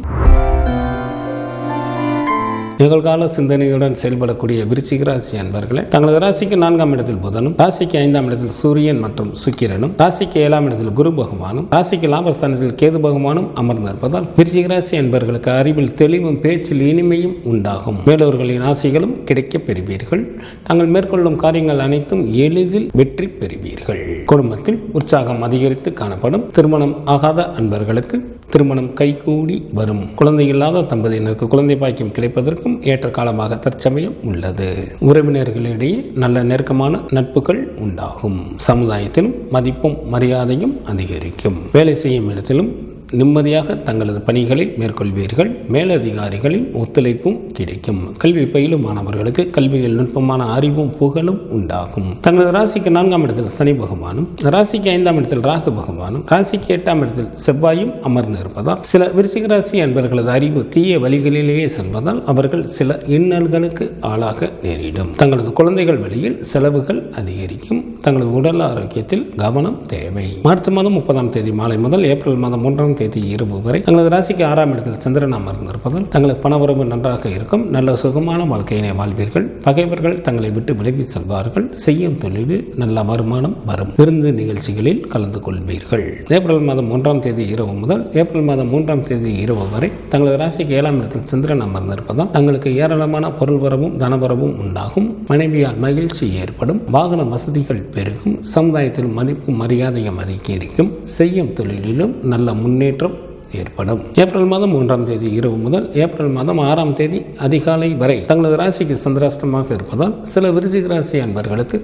நிகழ்கால சிந்தனையுடன் செயல்படக்கூடிய விருச்சிக ராசி அன்பர்களே தங்களது ராசிக்கு 4ஆம் இடத்தில் புதனும், ராசிக்கு 5ஆம் இடத்தில் சூரியன் மற்றும் சுக்கிரனும், ராசிக்கு 7ஆம் இடத்தில் குரு பகவானும், ராசிக்கு லாபஸ்தானத்தில் கேது பகவானும் அமர்ந்திருப்பதால் விருச்சிக ராசி அன்பர்களுக்கு அறிவில் தெளிவும் பேச்சில் இனிமையும் உண்டாகும். மேலவர்களின் ஆசைகளும் கிடைக்கப் பெறுவீர்கள். தாங்கள் மேற்கொள்ளும் காரியங்கள் அனைத்தும் எளிதில் வெற்றி பெறுவீர்கள். குடும்பத்தில் உற்சாகம் அதிகரித்து காணப்படும். திருமணம் ஆகாத அன்பர்களுக்கு திருமணம் கைகூடி வரும். குழந்தை இல்லாத தம்பதியினருக்கு குழந்தை பாக்கியம் கிடைப்பதற்கும் ஏற்ற காலமாக தற்சமயம் உள்ளது. உறவினர்களிடையே நல்ல நெருக்கமான நட்புகள் உண்டாகும். சமுதாயத்திலும் மதிப்பும் மரியாதையும் அதிகரிக்கும். வேலை செய்யும் இடத்திலும் நிம்மதியாக தங்களது பணிகளை மேற்கொள்வீர்கள். மேலதிகாரிகளின் ஒத்துழைப்பும் கிடைக்கும். கல்வி பயிலும் மாணவர்களுக்கு கல்வியில் நுட்பமான அறிவும் புகழும் உண்டாகும். தங்களது ராசிக்கு 4ஆம் இடத்தில் சனி பகவானும், ராசிக்கு 5ஆம் இடத்தில் ராகு பகவானும், ராசிக்கு 8ஆம் இடத்தில் செவ்வாயும் அமர்ந்து இருப்பதால் சில விருச்சிக ராசி அன்பர்களது அறிவு தீய வழிகளிலேயே செல்வதால் அவர்கள் சில இன்னல்களுக்கு ஆளாக நேரிடும். தங்களது குழந்தைகள் வழியில் செலவுகள் அதிகரிக்கும். தங்களது உடல் ஆரோக்கியத்தில் கவனம் தேவை. மார்ச் மாதம் 30ஆம் தேதி மாலை முதல் ஏப்ரல் மாதம் 1ஆம் தேதி இரவு வரை தங்களது ராசிக்கு 6ஆம் இடத்தில் சந்திரன் அமர்ந்திருப்பதால் தங்களது பணவரவு நன்றாக இருக்கும். நல்ல சுகமான வாழ்க்கையினை வாழ்வீர்கள். பகைவர்கள் தங்களை விட்டு விலகி செல்வார்கள். செய்யும் தொழிலில் நல்ல வருமானம் வரும். விருந்து நிகழ்ச்சிகளில் கலந்து கொள்வீர்கள். ஏப்ரல் மாதம் 1ஆம் தேதி இரவு முதல் ஏப்ரல் மாதம் 3ஆம் தேதி இரவு வரை தங்களது ராசிக்கு 7ஆம் இடத்தில் சந்திரன் அமர்ந்திருப்பதால் தங்களுக்கு ஏராளமான பொருள் வரவும் தனவரவும் உண்டாகும். மனைவியால் மகிழ்ச்சி ஏற்படும். வாகன வசதிகள் பெருகும். சமுதாயத்தில் மதிப்பும் மரியாதையும் அதிகரிக்கும். செய்யும் தொழிலிலும் நல்ல முன்னேற்றம் ஏற்படும். ஏப்ரல் மாதம் 1ஆம் தேதி இரவு முதல் ஏப்ரல் மாதம் 6ஆம் தேதி அதிகாலை வரை தங்களது ராசிக்கு சந்திராஷ்டமாக இருப்பதால் சில விருச்சிக ராசி அன்பர்களுக்கு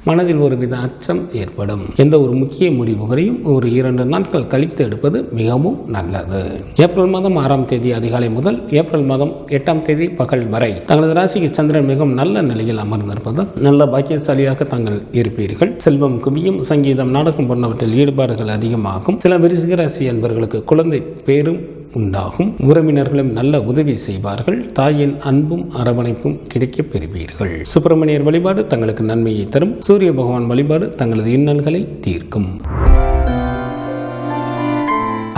மனதில் ஒருவித அச்சம் ஏற்படும். எந்த ஒரு முக்கிய முடிவுகளையும் ஒரு 2 நாட்கள் கழித்து எடுப்பது மிகவும் நல்லது. ஏப்ரல் மாதம் 6ஆம் தேதி அதிகாலை முதல் ஏப்ரல் மாதம் 8ஆம் தேதி பகல் வரை தங்களது ராசிக்கு சந்திரன் மிகவும் நல்ல நிலையில் அமர்ந்திருப்பதால் நல்ல பாக்கியசாலியாக தாங்கள் இருப்பீர்கள். செல்வம் குவியும். சங்கீதம், நாடகம் போன்றவற்றில் ஈடுபாடுகள் அதிகமாகும். சில விருச்சிக ராசி அன்பர்களுக்கு குழந்தை பேரும் உண்டாகும். உறவினர்களும் நல்ல உதவி செய்வார்கள். தாயின் அன்பும் அரவணைப்பும் கிடைக்கப் பெறுவீர்கள். சுப்பிரமணியர் வழிபாடு தங்களுக்கு நன்மையை தரும். சூரிய பகவான் வழிபாடு தங்களது இன்னல்களை தீர்க்கும்.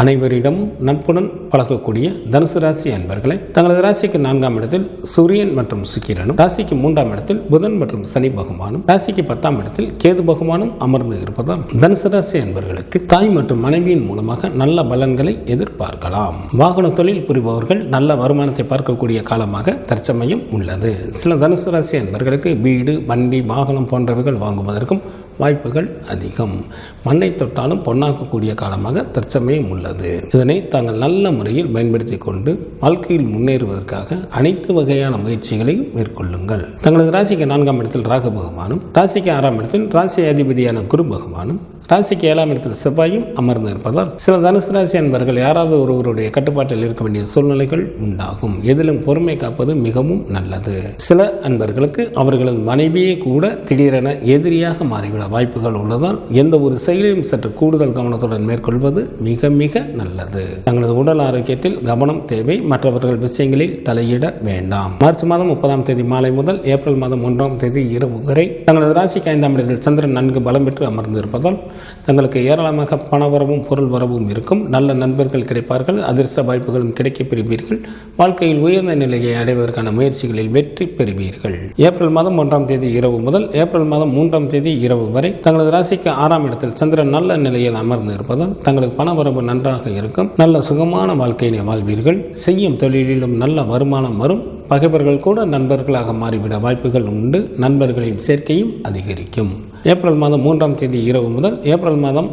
அனைவரிடமும் நட்புடன் பழகக்கூடிய தனுசு ராசி அன்பர்களே, தங்களது ராசிக்கு 4ஆம் இடத்தில் சூரியன் மற்றும் சுக்கிரனும், ராசிக்கு 3ஆம் இடத்தில் புதன் மற்றும் சனி பகவானும், ராசிக்கு 10ஆம் இடத்தில் கேது பகவானும் அமர்ந்து இருப்பதால் தனுசு ராசி அன்பர்களுக்கு தாய் மற்றும் மனைவியின் மூலமாக நல்ல பலன்களை எதிர்பார்க்கலாம். வாகன தொழில் புரிபவர்கள் நல்ல வருமானத்தை பார்க்கக்கூடிய காலமாக தற்சமயம் உள்ளது. சில தனுசு ராசி அன்பர்களுக்கு வீடு, வண்டி, வாகனம் போன்றவைகள் வாங்குவதற்கும் வாய்ப்புகள் அதிகம். மண்ணை தொட்டாலும் பொன்னாக்கக்கூடிய காலமாக தற்சமயம் உள்ளது. இதனை தாங்கள் நல்ல முறையில் பயன்படுத்தி கொண்டு வாழ்க்கையில் முன்னேறுவதற்காக அனைத்து வகையான முயற்சிகளையும் மேற்கொள்ளுங்கள். தங்களது ராசிக்கு 4ஆம் இடத்தில் ராகு பகவானும், ராசிக்கு 6ஆம் இடத்தில் ராசி அதிபதியான குரு பகவானும், ராசிக்கு 7ஆம் இடத்தில் செவ்வாயும் அமர்ந்து இருப்பதால் சில தனுசு ராசி அன்பர்கள் யாராவது ஒருவருடைய கட்டுப்பாட்டில் இருக்க வேண்டிய சூழ்நிலைகள் உண்டாகும். எதிலும் பொறுமை காப்பது மிகவும் நல்லது. சில அன்பர்களுக்கு அவர்களது மனைவியே கூட திடீரென எதிரியாக மாறிவிட வாய்ப்புகள் உள்ளதால் எந்த ஒரு செயலையும் சற்று கூடுதல் கவனத்துடன் மேற்கொள்வது மிக மிக நல்லது. தங்களது உடல் ஆரோக்கியத்தில் கவனம் தேவை. மற்றவர்கள் விஷயங்களில் தலையிட வேண்டாம். மார்ச் மாதம் 30ஆம் தேதி மாலை முதல் ஏப்ரல் மாதம் 1ஆம் தேதி இரவு வரை தங்களது ராசிக்கு 5ஆம் இடத்தில் சந்திரன் நன்கு பலம் பெற்று அமர்ந்து இருப்பதால் தங்களுக்கு ஏராளமாக பணவரவும் பொருள் வரவும் இருக்கும். நல்ல நண்பர்கள் கிடைப்பார்கள். அதிர்ஷ்ட வாய்ப்புகளும் கிடைக்கப் பெறுவீர்கள். வாழ்க்கையில் உயர்ந்த நிலையை அடைவதற்கான முயற்சிகளில் வெற்றி பெறுவீர்கள். ஏப்ரல் மாதம் 1ஆம் தேதி இரவு முதல் ஏப்ரல் மாதம் 3ஆம் தேதி இரவு வரை தங்களது ராசிக்கு 6ஆம் இடத்தில் சந்திரன் நல்ல நிலையில் அமர்ந்து இருப்பதால் தங்களுக்கு பணவரவு நன்றாக இருக்கும். நல்ல சுகமான வாழ்க்கையினை வாழ்வீர்கள். செய்யும் தொழிலிலும் நல்ல வருமானம் வரும். பகைவர்கள் கூட நண்பர்களாக மாறிவிட வாய்ப்புகள் உண்டு. நண்பர்களின் சேர்க்கையும் அதிகரிக்கும். ஏப்ரல் மாதம் 3ஆம் தேதி இரவு முதல் ஏப்ரல் மாதம்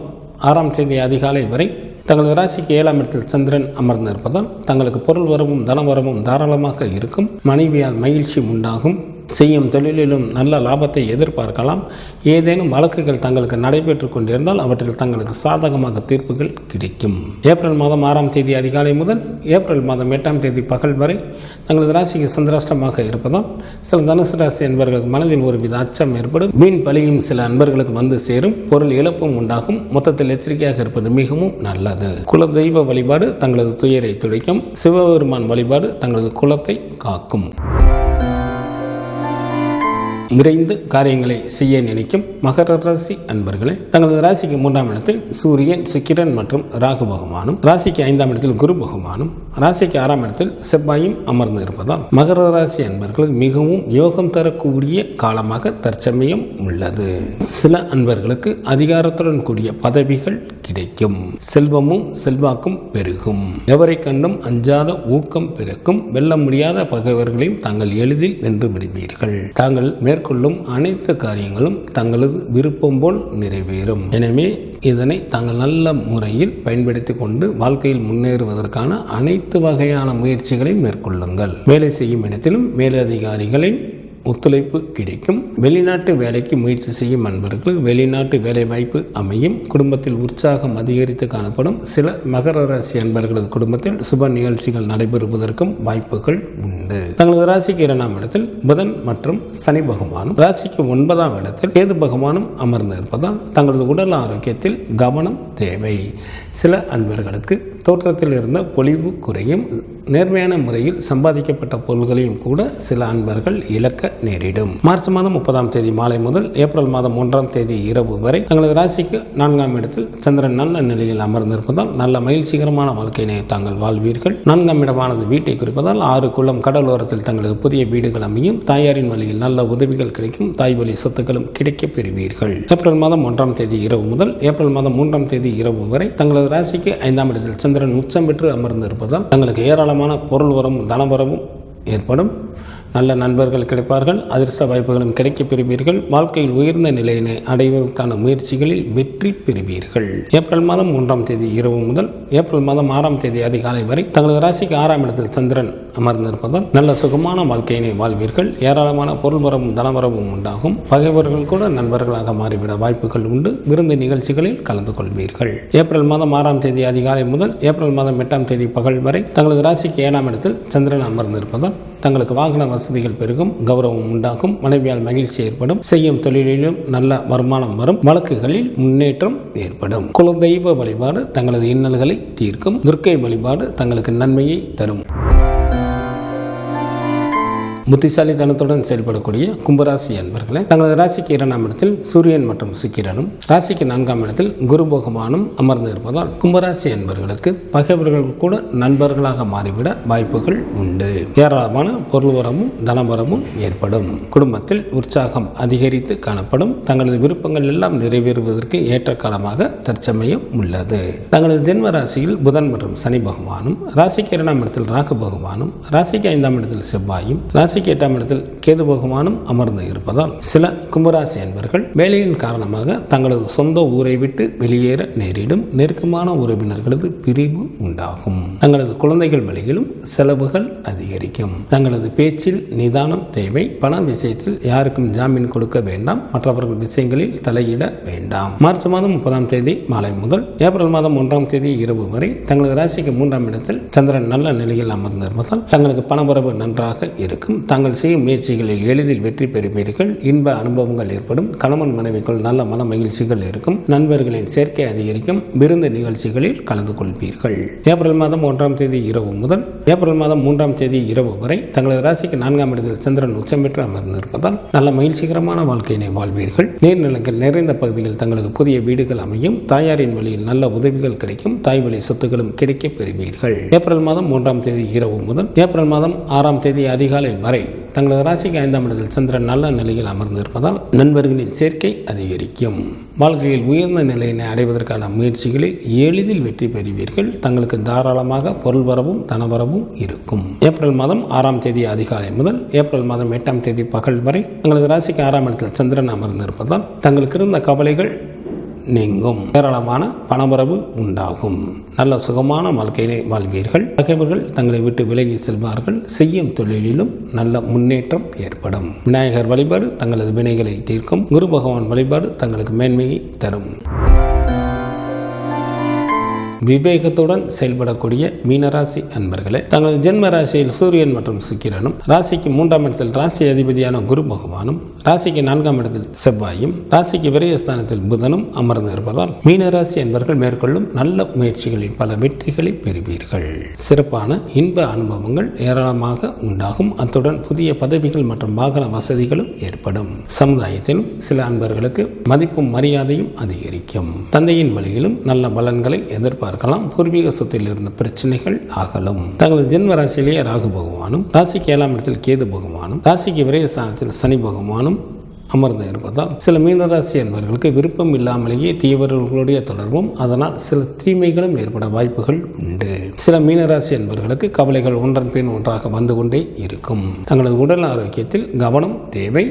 6ஆம் தேதி அதிகாலை வரை தங்களது ராசிக்கு 7ஆம் இடத்தில் சந்திரன் அமர்ந்து இருப்பதால் தங்களுக்கு பொருள் வரவும் தனவரவும் தாராளமாக இருக்கும். மனைவியால் மகிழ்ச்சி உண்டாகும். செய்யும் தொழிலிலும் நல்ல லாபத்தை எதிர்பார்க்கலாம். ஏதேனும் வழக்குகள் தங்களுக்கு நடைபெற்று கொண்டிருந்தால் அவற்றில் தங்களுக்கு சாதகமாக தீர்ப்புகள் கிடைக்கும். ஏப்ரல் மாதம் 6ஆம் தேதி அதிகாலை முதல் ஏப்ரல் மாதம் 8ஆம் தேதி பகல் வரை தங்களது ராசிக்கு சந்திராஷ்டமாக இருப்பதால் சில தனுசு ராசி அன்பர்களுக்கு மனதில் ஒருவித அச்சம் ஏற்படும். மீன் பலியும் சில அன்பர்களுக்கு வந்து சேரும். பொருள் இழப்பும் உண்டாகும். மொத்தத்தில் எச்சரிக்கையாக இருப்பது மிகவும் நல்லது. குல தெய்வ வழிபாடு தங்களது துயரை துடைக்கும். சிவபெருமான் வழிபாடு தங்களது குலத்தை காக்கும். விரைந்து காரியங்களை செய்ய நினைக்கும் மகர ராசி அன்பர்களே, தங்களது ராசிக்கு 3ஆம் இடத்தில் சூரியன், சுக்கிரன் மற்றும் ராகு பகவானும், ராசிக்கு 5ஆம் இடத்தில் குரு பகவானும், ராசிக்கு 6ஆம் இடத்தில் செவ்வாயும் அமர்ந்து இருப்பதால் மகர ராசி அன்பர்களுக்கு மிகவும் யோகம் தரக்கூடிய காலமாக தற்சமயம் உள்ளது. சில அன்பர்களுக்கு அதிகாரத்துடன் கூடிய பதவிகள் கிடைக்கும். செல்வமும் செல்வாக்கும் பெருகும். எவரை கண்டும் அஞ்சாத ஊக்கம் பிறக்கும். வெல்ல முடியாத பகைவர்களையும் தாங்கள் எளிதில் வென்று விடுவீர்கள். தாங்கள் மேற்கொள்ளும் அனைத்து காரியங்களும் தங்களது விருப்பம் போல் நிறைவேறும். எனவே இதனை தாங்கள் நல்ல முறையில் பயன்படுத்தி கொண்டு வாழ்க்கையில் முன்னேறுவதற்கான அனைத்து வகையான முயற்சிகளை மேற்கொள்ளுங்கள். வேலை செய்யும் இடத்திலும் மேலதிகாரிகளின் ஒத்துழைப்பு கிடைக்கும். வெளிநாட்டு வேலைக்கு முயற்சி செய்யும் அன்பர்கள் வெளிநாட்டு வேலை வாய்ப்பு அமையும். குடும்பத்தில் உற்சாகம் அதிகரித்து காணப்படும். சில மகர ராசி அன்பர்களது குடும்பத்தில் சுப நிகழ்ச்சிகள் நடைபெறுவதற்கும் வாய்ப்புகள் உண்டு. தங்களது ராசிக்கு 2ஆம் இடத்தில் புதன் மற்றும் சனி பகவானும், ராசிக்கு 9ஆம் இடத்தில் கேது பகவானும் அமர்ந்து இருப்பதால் தங்களது உடல் ஆரோக்கியத்தில் கவனம் தேவை. சில அன்பர்களுக்கு தோற்றத்தில் இருந்த பொலிவு குறையும். நேர்மையான முறையில் சம்பாதிக்கப்பட்ட பொருள்களையும் கூட சில அன்பர்கள் இழக்க நேரிடும். மார்ச் மாதம் 30ஆம் தேதி மாலை முதல் ஏப்ரல் மாதம் 1ஆம் தேதி இரவு வரை தங்களது ராசிக்கு 4ஆம் இடத்தில் சந்திரன் நல்ல நிலையில் அமர்ந்திருப்பதால் நல்ல மகிழ்ச்சிகரமான வாழ்க்கையினை தாங்கள் வாழ்வீர்கள். 4ஆம் இடமானது வீட்டை குறிப்பதால் 6 குளம் கடலோரத்தில் தங்களது புதிய வீடுகள் அமையும். தாயாரின் வழியில் நல்ல உதவிகள் கிடைக்கும். தாய் வழி சொத்துக்களும் கிடைக்கப் பெறுவீர்கள். ஏப்ரல் மாதம் 1ஆம் தேதி இரவு முதல் ஏப்ரல் மாதம் 3ஆம் தேதி இரவு வரை தங்களது ராசிக்கு 5ஆம் இடத்தில் சந்திரன் உச்சம் பெற்று அமர்ந்திருப்பதால் தங்களுக்கு ஏராளமான பொருள் வரவும் தனவரவும் ஏற்படும். நல்ல நண்பர்கள் கிடைப்பார்கள். அதிர்ஷ்ட வாய்ப்புகளும் கிடைக்கப் பெறுவீர்கள். வாழ்க்கையில் உயர்ந்த நிலையினை அடைவதற்கான முயற்சிகளில் வெற்றி பெறுவீர்கள். ஏப்ரல் மாதம் 1ஆம் தேதி இரவு முதல் ஏப்ரல் மாதம் 6ஆம் தேதி அதிகாலை வரை தங்களது ராசிக்கு 6ஆம் இடத்தில் சந்திரன் அமர்ந்திருப்பதால் நல்ல சுகமான வாழ்க்கையினை வாழ்வீர்கள். ஏராளமான பொருள் வரவும் தனவரவும் உண்டாகும். பகைவர்கள் கூட நண்பர்களாக மாறிவிட வாய்ப்புகள் உண்டு. விருந்து நிகழ்ச்சிகளில் கலந்து கொள்வீர்கள். ஏப்ரல் மாதம் 6ஆம் தேதி அதிகாலை முதல் ஏப்ரல் மாதம் 8ஆம் தேதி பகல் வரை தங்களது ராசிக்கு 7ஆம் இடத்தில் சந்திரன் அமர்ந்திருப்பதால் தங்களுக்கு வாகன வசதிகள் பெருகும். கௌரவம் உண்டாகும். மனைவியால் மகிழ்ச்சி ஏற்படும். செய்யும் தொழிலிலும் நல்ல வருமானம் வரும். வழக்குகளில் முன்னேற்றம் ஏற்படும். குலதெய்வ வழிபாடு தங்களது இன்னல்களை தீர்க்கும். துர்க்கை வழிபாடு தங்களுக்கு நன்மையை தரும். புத்திசாலித்தனத்துடன் செயல்படக்கூடிய கும்பராசி அன்பர்களே, தங்களது ராசிக்கு 2ஆம் இடத்தில் சூரியன் மற்றும் சுக்கிரனும், ராசிக்கு 4ஆம் இடத்தில் குரு பகவானும் அமர்ந்து இருப்பதால் கும்பராசி அன்பர்களுக்கு பகைவர்கள் கூட நண்பர்களாக மாறிவிட வாய்ப்புகள் உண்டு. ஏராளமான பொருள்வரமும் தனவரமும் ஏற்படும். குடும்பத்தில் உற்சாகம் அதிகரித்து காணப்படும். தங்களது விருப்பங்கள் எல்லாம் நிறைவேறுவதற்கு ஏற்ற காலமாக தற்சமயம் உள்ளது. தங்களது ஜென்ம ராசியில் புதன் மற்றும் சனி பகவானும், ராசிக்கு 2ஆம் இடத்தில் ராகு பகவானும், ராசிக்கு 5ஆம் இடத்தில் செவ்வாயும், ராசிக்கு 8ஆம் இடத்தில் கேது பகவானும் அமர்ந்து இருப்பதால் சில கும்பராசி அன்பர்கள் வேலையின் காரணமாக தங்களது சொந்த ஊரை விட்டு வெளியேற நேரிடும். நெருக்கமான உறவினர்களது பிரிவு உண்டாகும். தங்களது குழந்தைகள் வழியிலும் செலவுகள் அதிகரிக்கும். தங்களது பேச்சில் நிதானம் தேவை. பண விஷயத்தில் யாருக்கும் ஜாமீன் கொடுக்க வேண்டாம். மற்றவர்கள் விஷயங்களில் தலையிட வேண்டாம். மார்ச் மாதம் 30ஆம் தேதி மாலை முதல் ஏப்ரல் மாதம் 1ஆம் தேதி இரவு வரை தங்களது ராசிக்கு 3ஆம் இடத்தில் சந்திரன் நல்ல நிலையில் அமர்ந்திருப்பதால் தங்களுக்கு பணவரவு நன்றாக இருக்கும். தாங்கள் செய்யும் முயற்சிகளில் எளிதில் வெற்றி பெறுவீர்கள். இன்ப அனுபவங்கள் ஏற்படும். கணவன் மனைவிக்குள் நல்ல மன மகிழ்ச்சிகள் இருக்கும். நண்பர்களின் சேர்க்கை அதிகரிக்கும். விருந்து நிகழ்ச்சிகளில் கலந்து கொள்வீர்கள். ஏப்ரல் மாதம் 1ஆம் தேதி இரவு முதல் ஏப்ரல் மாதம் 3ஆம் தேதி இரவு வரை தங்களது ராசிக்கு 4ஆம் இடத்தில் சந்திரன் உச்சம் பெற்று அமர்ந்திருப்பதால் நல்ல மகிழ்ச்சிகரமான வாழ்க்கையினை வாழ்வீர்கள். நீர்நிலங்கள் நிறைந்த பகுதியில் தங்களுக்கு புதிய வீடுகள் அமையும். தாயாரின் வழியில் நல்ல உதவிகள் கிடைக்கும். தாய் வழி சொத்துக்களும் கிடைக்க பெறுவீர்கள். ஏப்ரல் மாதம் 3ஆம் தேதி இரவு முதல் ஏப்ரல் மாதம் 6ஆம் தேதி அதிகாலை வரை தங்களது ராசிக்கு 5ஆம் இடத்தில் சந்திரன் நல்ல நிலையில் அமர்ந்திருப்பதால் நண்பர்களின் சேர்க்கை அதிகரிக்கும். வாழ்க்கையில் உயர்ந்த நிலையினை அடைவதற்கான முயற்சிகளில் எளிதில் வெற்றி பெறுவீர்கள். தங்களுக்கு தாராளமாக பொருள் வரவும் தனவரவும் இருக்கும். ஏப்ரல் மாதம் 6ஆம் தேதி அதிகாலை முதல் ஏப்ரல் மாதம் 8ஆம் தேதி பகல் வரை தங்களது ராசிக்கு 6ஆம் இடத்தில் சந்திரன் அமர்ந்திருப்பதால் தங்களுக்கு இருந்த கவலைகள் நீங்கும். ஏராளமான பணவரவு உண்டாகும். நல்ல சுகமான வாழ்க்கையினை வாழ்வீர்கள். பகைவர்கள் தங்களை விட்டு விலகி செல்வார்கள். செய்யும் தொழிலிலும் நல்ல முன்னேற்றம் ஏற்படும். விநாயகர் வழிபாடு தங்களது வினைகளை தீர்க்கும். குரு பகவான் வழிபாடு தங்களுக்கு மேன்மையை தரும். விவேகத்துடன் செயல்படக்கூடிய மீனராசி அன்பர்களே, தங்களது ஜென்ம ராசியில் சூரியன் மற்றும் சுக்கிரனும், ராசிக்கு 3ஆம் இடத்தில் ராசி அதிபதியான குரு பகவானும், ராசிக்கு 4ஆம் இடத்தில் செவ்வாயும், ராசிக்கு விரயஸ்தானத்தில் புதனும் அமர்ந்து இருப்பதால் மீனராசி அன்பர்கள் மேற்கொள்ளும் நல்ல முயற்சிகளில் பல வெற்றிகளை பெறுவீர்கள். சிறப்பான இன்ப அனுபவங்கள் ஏராளமாக உண்டாகும். அத்துடன் புதிய பதவிகள் மற்றும் வாகன வசதிகளும் ஏற்படும். சமுதாயத்திலும் சில அன்பர்களுக்கு மதிப்பும் மரியாதையும் அதிகரிக்கும். தந்தையின் வழியிலும் நல்ல பலன்களை எதிர்பார்க்கலாம். பூர்வீக சொத்தில் இருந்த பிரச்சனைகள் அகலும். தங்களது ஜென்ம ராசியிலேயே ராகு பகவானும், ராசிக்கு 7ஆம் இடத்தில் கேது பகவானும், ராசிக்கு விரயஸ்தானத்தில் சனி பகவானும் அமர்ந்து இருப்பதால் சில மீனராசி அன்பர்களுக்கு விருப்பம் இல்லாமலேயே தீவிரர்களுடைய தொடர்பும் அதனால் சில தீமைகளும் ஏற்பட வாய்ப்புகள் உண்டு. சில மீனராசி அன்பர்களுக்கு கவலைகள் ஒன்றன் பின் ஒன்றாக வந்து கொண்டே இருக்கும். தங்களது உடல் ஆரோக்கியத்தில் கவனம் தேவை.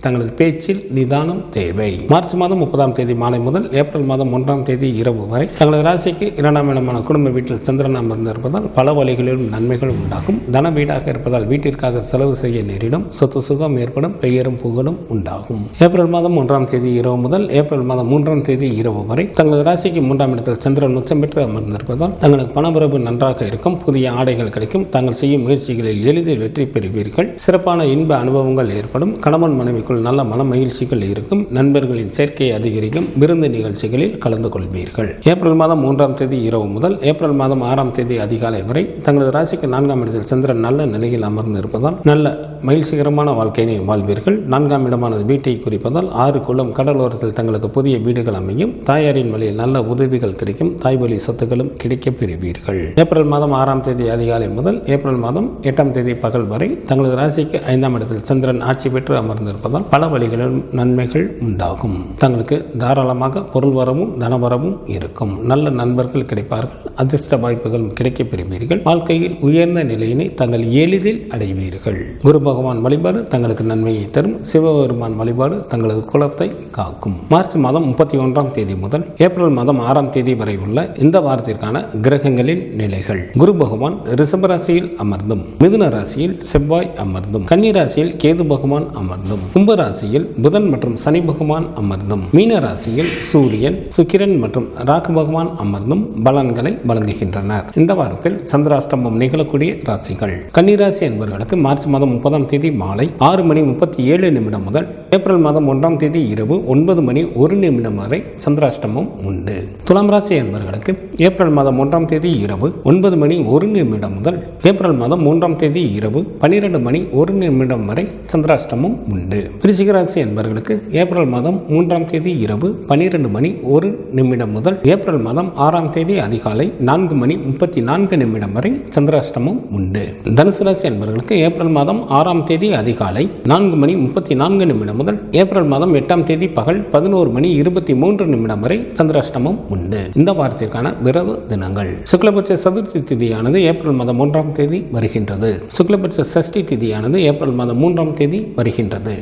தங்களது பேச்சில் நிதானம் தேவை. மார்ச் மாதம் 30ஆம் தேதி மாலை முதல் ஏப்ரல் மாதம் 1ஆம் தேதி இரவு வரை தங்களது ராசிக்கு 2ஆம் இடமான குடும்ப வீட்டில் சந்திரன் அமர்ந்திருப்பதால் பல வழிகளிலும் நன்மைகள் உண்டாகும். தன வீடாக இருப்பதால் வீட்டிற்காக செலவு செய்ய நேரிடும். சொத்து சுகம் ஏற்படும். பெயரும் புகழும் உண்டாகும். ஏப்ரல் மாதம் 1ஆம் தேதி இரவு முதல் ஏப்ரல் மாதம் 3ஆம் தேதி இரவு வரை தங்களது ராசிக்கு 3ஆம் இடத்தில் சந்திரன் உச்சம் பெற்று அமர்ந்திருப்பதால் தங்களுக்கு பணவரவு நன்றாக இருக்கும். புதிய ஆடைகள் கிடைக்கும். தாங்கள் செய்யும் முயற்சிகளில் எளிதில் வெற்றி பெறுவீர்கள். சிறப்பான இன்ப அனுபவங்கள் ஏற்படும். கணவன் மனைவிக்குள் நல்ல மன மகிழ்ச்சிகள் இருக்கும். நண்பர்களின் சேர்க்கை அதிகரிக்கும். விருந்து நிகழ்ச்சிகளில் கலந்து கொள்வீர்கள். ஏப்ரல் மாதம் 3ஆம் தேதி இரவு முதல் ஏப்ரல் மாதம் 6ஆம் தேதி அதிகாலை வரை தங்களது ராசிக்கு 4ஆம் இடத்தில் சந்திரன் நல்ல நிலையில் அமர்ந்து இருப்பதால் நல்ல மகிழ்ச்சிகரமான வாழ்க்கையினை வாழ்வீர்கள். 4ஆம் இடமானது வீட்டை குறிப்பதால் 6 குளம் கடலோரத்தில் தங்களுக்கு புதிய வீடுகள் அமையும். தாயாரின் வழியில் நல்ல உதவிகள் கிடைக்கும். தாய் வழி சொத்துக்களும் கிடைக்க பெறுவீர்கள். ஏப்ரல் மாதம் 6ஆம் தேதி அதிகாலை முதல் ஏப்ரல் மாதம் 8ஆம் தேதி பகல் வரை தங்களது ராசிக்கு 5ஆம் இடத்தில் சந்திரன் ஆட்சி பெற்று அமர்ந்திருப்பதால் பல வழிகளிலும் நன்மைகள் உண்டாகும். தங்களுக்கு தாராளமாக பொருள் வரவும் தனவரவும் இருக்கும். நல்ல நண்பர்கள் கிடைப்பார்கள். அதிர்ஷ்ட வாய்ப்புகளும் கிடைக்க பெறுவீர்கள். வாழ்க்கையில் உயர்ந்த நிலையினை தங்கள் எளிதில் அடைவீர்கள். குரு பகவான் வழிபாடு தங்களுக்கு நன்மையை தரும். சிவபெருமான் வழிபாடு தங்களது குலத்தை காக்கும். மார்ச் மாதம் 31ஆம் தேதி முதல் ஏப்ரல் மாதம் 6ஆம் தேதி வரை உள்ள இந்த வாரத்திற்கான கிரகங்களின் நிலைகள். குரு பகவான் ரிஷப ராசியில் அமர்ந்தும், மிதுன ராசியில் செவ்வாய் அமர்ந்தும், கன்னி ராசியில் கேது பகவான் அமர்ந்தும், கும்ப கும்ப ராசியில் புதன் மற்றும் சனி பகவான் அமர்ந்தும், மீன ராசியில் சூரியன், சுக்கிரன் மற்றும் ராகு பகவான் அமர்ந்தும் பலன்களை வழங்குகின்றனர். இந்த வாரத்தில் சந்திராஷ்டமம் நிகழக்கூடிய ராசிகள். கன்னிராசி என்பவர்களுக்கு மார்ச் மாதம் 30ஆம் தேதி மாலை 6:37 முதல் ஏப்ரல் மாதம் 1ஆம் தேதி இரவு 9:01 வரை சந்திராஷ்டமம் உண்டு. துலாம் ராசி என்பவர்களுக்கு ஏப்ரல் மாதம் 1ஆம் தேதி இரவு 9:01 முதல் ஏப்ரல் மாதம் 3ஆம் தேதி இரவு 12:01 வரை சந்திராஷ்டமம் உண்டு. விருச்சிக ராசி என்பவர்களுக்கு ஏப்ரல் மாதம் 3ஆம் தேதி இரவு 12:01 முதல் ஏப்ரல் மாதம் 6ஆம் தேதி அதிகாலை 4:34 வரை சந்திராஷ்டமம் உண்டு. தனுசு ராசி என்பவர்களுக்கு ஏப்ரல் மாதம் 6ஆம் தேதி அதிகாலை 4:34 முதல் ஏப்ரல் மாதம் 8ஆம் தேதி பகல் 11:23 வரை சந்திராஷ்டமம் உண்டு. இந்த வாரத்திற்கான விரத தினங்கள். சுக்லபட்ச சதுர்த்தி திதியானது ஏப்ரல் மாதம் 1ஆம் தேதி வருகின்றது. சுக்லபட்ச சஷ்டி திதியானது ஏப்ரல் மாதம் 3ஆம் தேதி வருகின்றது.